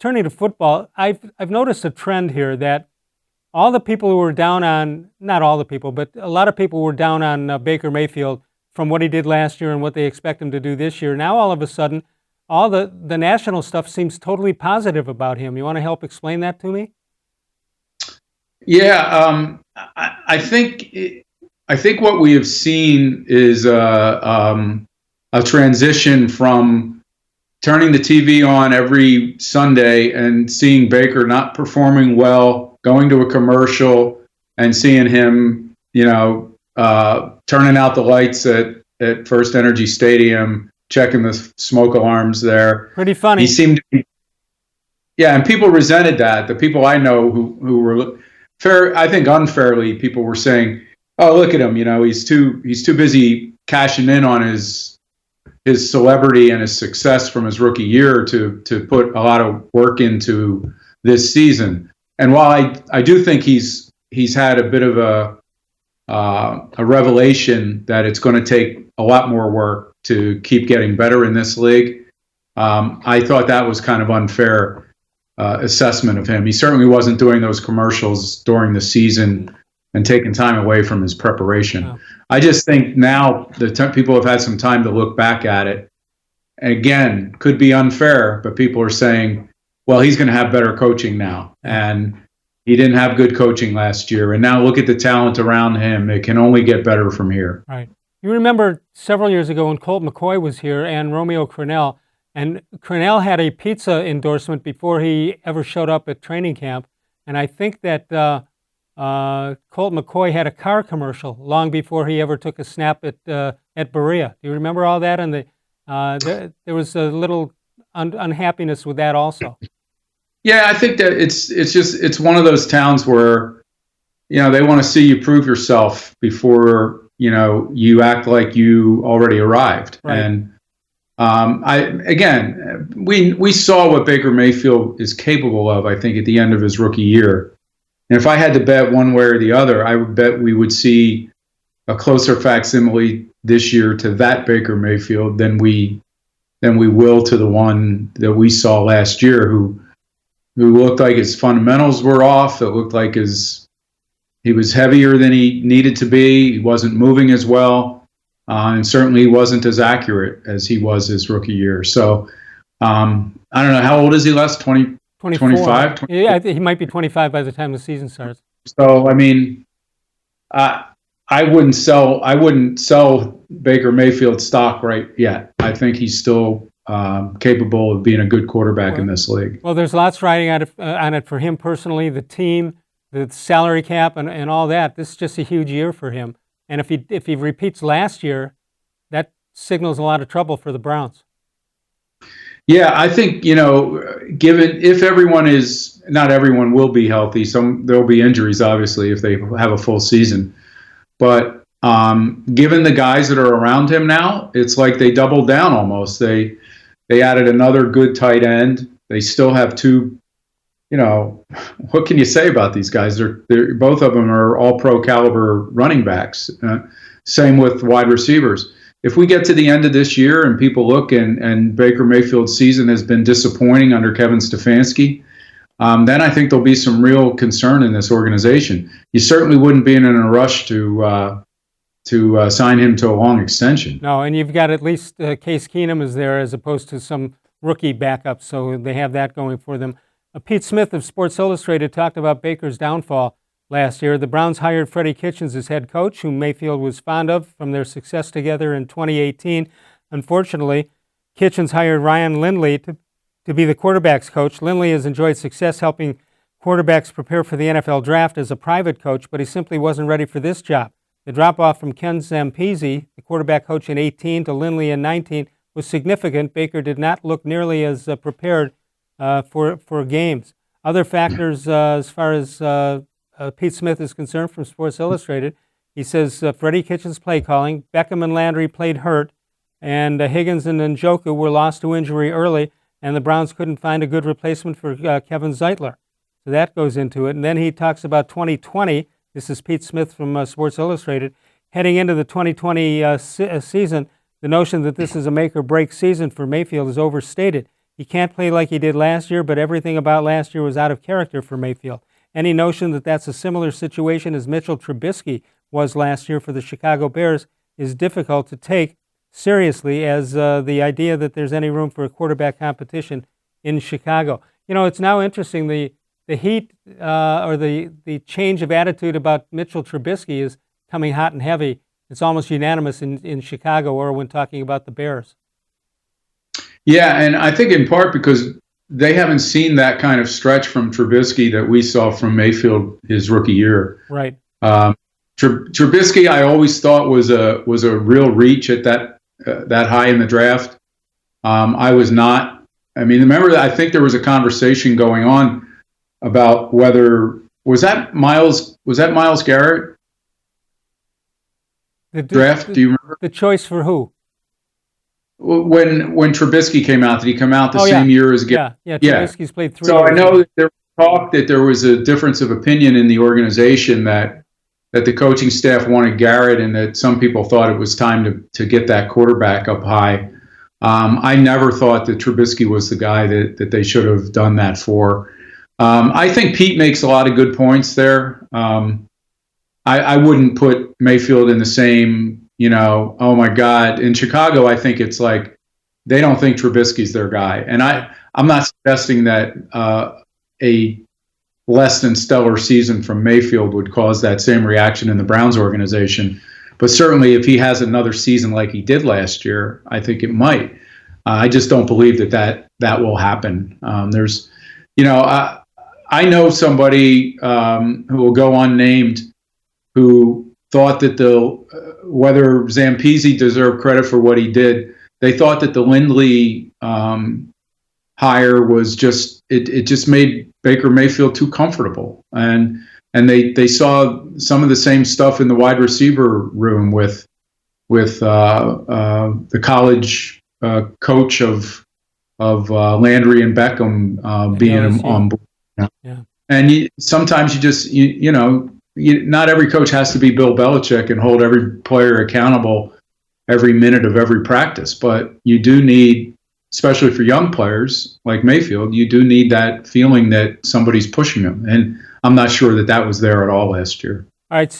turning to football, I've noticed a trend here that all the people who were down on, not all the people, but a lot of people were down on Baker Mayfield from what he did last year and what they expect him to do this year. Now all of a sudden, all the national stuff seems totally positive about him. You want to help explain that to me? Yeah, I think what we have seen is a transition from turning the TV on every Sunday and seeing Baker not performing well, going to a commercial and seeing him, turning out the lights at First Energy Stadium, checking the smoke alarms there. Pretty funny. He seemed to be, yeah, and people resented that. The people I know who were fair, I think unfairly, people were saying, "Oh, look at him! He's too busy cashing in on his celebrity and his success from his rookie year to put a lot of work into this season." And while I do think he's had a bit of a revelation that it's going to take a lot more work to keep getting better in this league, I thought that was kind of unfair assessment of him. He certainly wasn't doing those commercials during the season and taking time away from his preparation. Wow. I just think now people have had some time to look back at it. Again, could be unfair, but people are saying, well, he's going to have better coaching now. And he didn't have good coaching last year. And now look at the talent around him. It can only get better from here. Right. You remember several years ago when Colt McCoy was here and Romeo Crennel, and Crennel had a pizza endorsement before he ever showed up at training camp. And I think that Colt McCoy had a car commercial long before he ever took a snap at Berea. Do you remember all that? And there was a little unhappiness with that also. Yeah, I think that it's one of those towns where they want to see you prove yourself before you act like you already arrived. Right. And we saw what Baker Mayfield is capable of, I think, at the end of his rookie year. And if I had to bet one way or the other, I would bet we would see a closer facsimile this year to that Baker Mayfield than we will to the one that we saw last year, who looked like his fundamentals were off. It looked like he was heavier than he needed to be. He wasn't moving as well, and certainly wasn't as accurate as he was his rookie year. So I don't know, how old is he last? 24. 25? Yeah, I think he might be 25 by the time the season starts. So, I mean, I wouldn't sell Baker Mayfield stock right yet. I think he's still capable of being a good quarterback in this league. Well, there's lots riding on it for him personally, the team, the salary cap, and all that. This is just a huge year for him. And if he repeats last year, that signals a lot of trouble for the Browns. Yeah, I think, given if not everyone will be healthy, there'll be injuries, obviously, if they have a full season. But given the guys that are around him now, it's like they doubled down almost. They added another good tight end. They still have two, what can you say about these guys? They're both of them are all pro caliber running backs. Same with wide receivers. If we get to the end of this year and people look and Baker Mayfield's season has been disappointing under Kevin Stefanski, then I think there'll be some real concern in this organization. You certainly wouldn't be in a rush to sign him to a long extension. No, and you've got at least Case Keenum is there as opposed to some rookie backup, so they have that going for them. Pete Smith of Sports Illustrated talked about Baker's downfall last year. The Browns hired Freddie Kitchens as head coach, whom Mayfield was fond of from their success together in 2018. Unfortunately, Kitchens hired Ryan Lindley to be the quarterback's coach. Lindley has enjoyed success helping quarterbacks prepare for the NFL draft as a private coach, but he simply wasn't ready for this job. The drop-off from Ken Zampese, the quarterback coach in 18, to Lindley in 19 was significant. Baker did not look nearly as prepared for games. Other factors as far as Pete Smith is concerned from Sports Illustrated, he says Freddie Kitchens' play calling, Beckham and Landry played hurt, and Higgins and Njoku were lost to injury early, and the Browns couldn't find a good replacement for Kevin Zeitler. So that goes into it. And then he talks about 2020. This is Pete Smith from Sports Illustrated. Heading into the 2020 season, the notion that this is a make-or-break season for Mayfield is overstated. He can't play like he did last year, but everything about last year was out of character for Mayfield. Any notion that that's a similar situation as Mitchell Trubisky was last year for the Chicago Bears is difficult to take seriously as the idea that there's any room for a quarterback competition in Chicago. You know, it's now interesting, the heat or the change of attitude about Mitchell Trubisky is coming hot and heavy. It's almost unanimous in Chicago or when talking about the Bears. Yeah, and I think in part because they haven't seen that kind of stretch from Trubisky that we saw from Mayfield his rookie year. Right. Trubisky, I always thought was a real reach at that high in the draft. I was not. I mean, remember that I think there was a conversation going on about whether was that Myles Garrett draft? Do you remember the choice for who? When Trubisky came out, did he come out the same year as Garrett? Yeah. Trubisky's played 3 years. So I know that there was talk that there was a difference of opinion in the organization that the coaching staff wanted Garrett, and that some people thought it was time to get that quarterback up high. I never thought that Trubisky was the guy that they should have done that for. I think Pete makes a lot of good points there. I wouldn't put Mayfield in the same, oh my God. In Chicago, I think it's like they don't think Trubisky's their guy. And I'm not suggesting that a less than stellar season from Mayfield would cause that same reaction in the Browns organization. But certainly if he has another season like he did last year, I think it might. I just don't believe that will happen. I know somebody who will go unnamed who thought that whether Zampese deserved credit for what he did, they thought that the Lindley hire was just made Baker Mayfield too comfortable, and they saw some of the same stuff in the wide receiver room with the college coach of Landry and Beckham being on board. Yeah. And sometimes you just not every coach has to be Bill Belichick and hold every player accountable every minute of every practice, but you do need, especially for young players like Mayfield, you do need that feeling that somebody's pushing them. And I'm not sure that was there at all last year. All right.